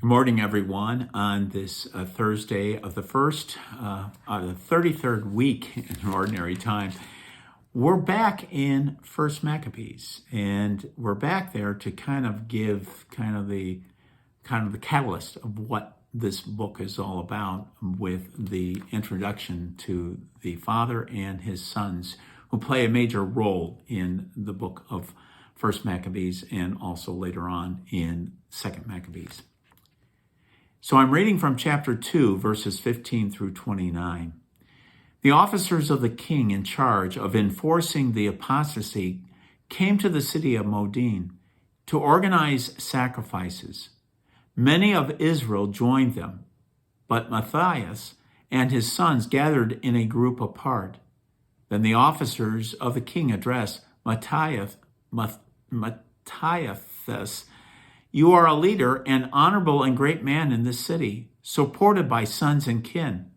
Good morning, everyone, on this Thursday of the 33rd week in Ordinary Time. We're back in First Maccabees, and we're back there to kind of give the catalyst of what this book is all about, with the introduction to the father and his sons, who play a major role in the book of First Maccabees and also later on in Second Maccabees. So I'm reading from chapter 2, verses 15 through 29. The officers of the king in charge of enforcing the apostasy came to the city of Modin to organize sacrifices. Many of Israel joined them, but Matthias and his sons gathered in a group apart. Then the officers of the king addressed Matthias, "You are a leader, an honorable and great man in this city, supported by sons and kin.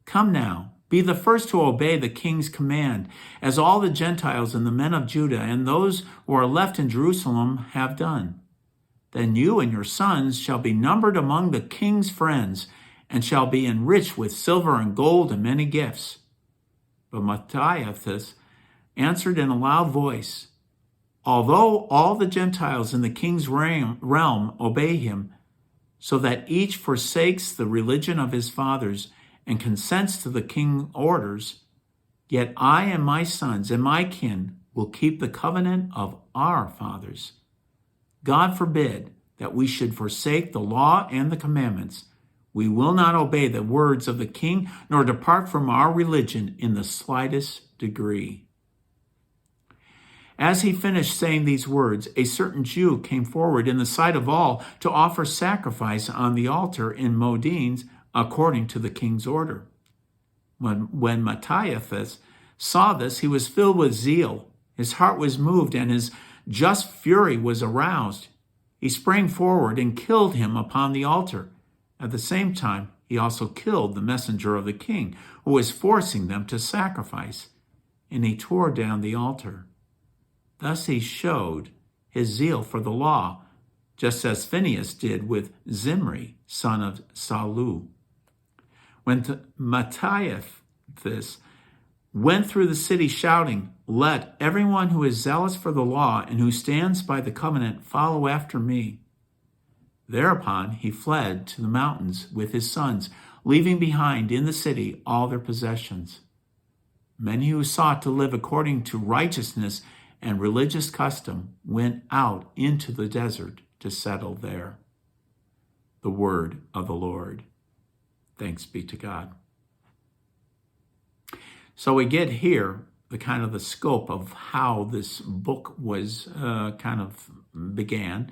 Come now, be the first to obey the king's command, as all the Gentiles and the men of Judah and those who are left in Jerusalem have done. Then you and your sons shall be numbered among the king's friends, and shall be enriched with silver and gold and many gifts." But Matthias answered in a loud voice, "Although all the Gentiles in the king's realm obey him, so that each forsakes the religion of his fathers and consents to the king's orders, yet I and my sons and my kin will keep the covenant of our fathers. God forbid that we should forsake the law and the commandments. We will not obey the words of the king, nor depart from our religion in the slightest degree." As he finished saying these words, a certain Jew came forward in the sight of all to offer sacrifice on the altar in Modin according to the king's order. When Matthias saw this, he was filled with zeal. His heart was moved and his just fury was aroused. He sprang forward and killed him upon the altar. At the same time, he also killed the messenger of the king, who was forcing them to sacrifice, and he tore down the altar. Thus he showed his zeal for the law, just as Phinehas did with Zimri, son of Salu. When Matthias went through the city shouting, "Let everyone who is zealous for the law and who stands by the covenant follow after me." Thereupon he fled to the mountains with his sons, leaving behind in the city all their possessions. Many who sought to live according to righteousness and religious custom went out into the desert to settle there. The word of the Lord. Thanks be to God. So we get here the scope of how this book was began.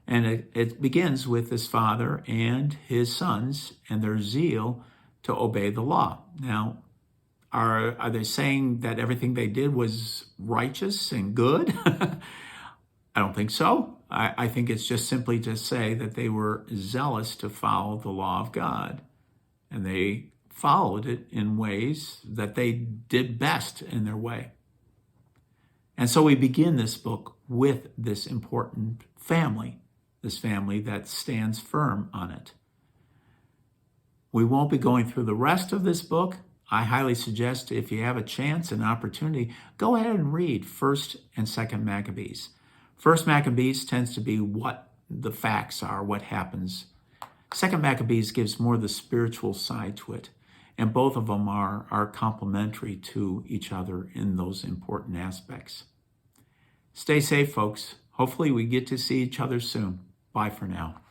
And it begins with his father and his sons and their zeal to obey the law. Now, are they saying that everything they did was righteous and good? I don't think so. I think it's just simply to say that they were zealous to follow the law of God. And they followed it in ways that they did best in their way. And so we begin this book with this important family, this family that stands firm on it. We won't be going through the rest of this book. I highly suggest, if you have a chance and opportunity, go ahead and read 1st and 2nd Maccabees. 1st Maccabees tends to be what the facts are, what happens. 2nd Maccabees gives more the spiritual side to it, and both of them are complementary to each other in those important aspects. Stay safe, folks. Hopefully we get to see each other soon. Bye for now.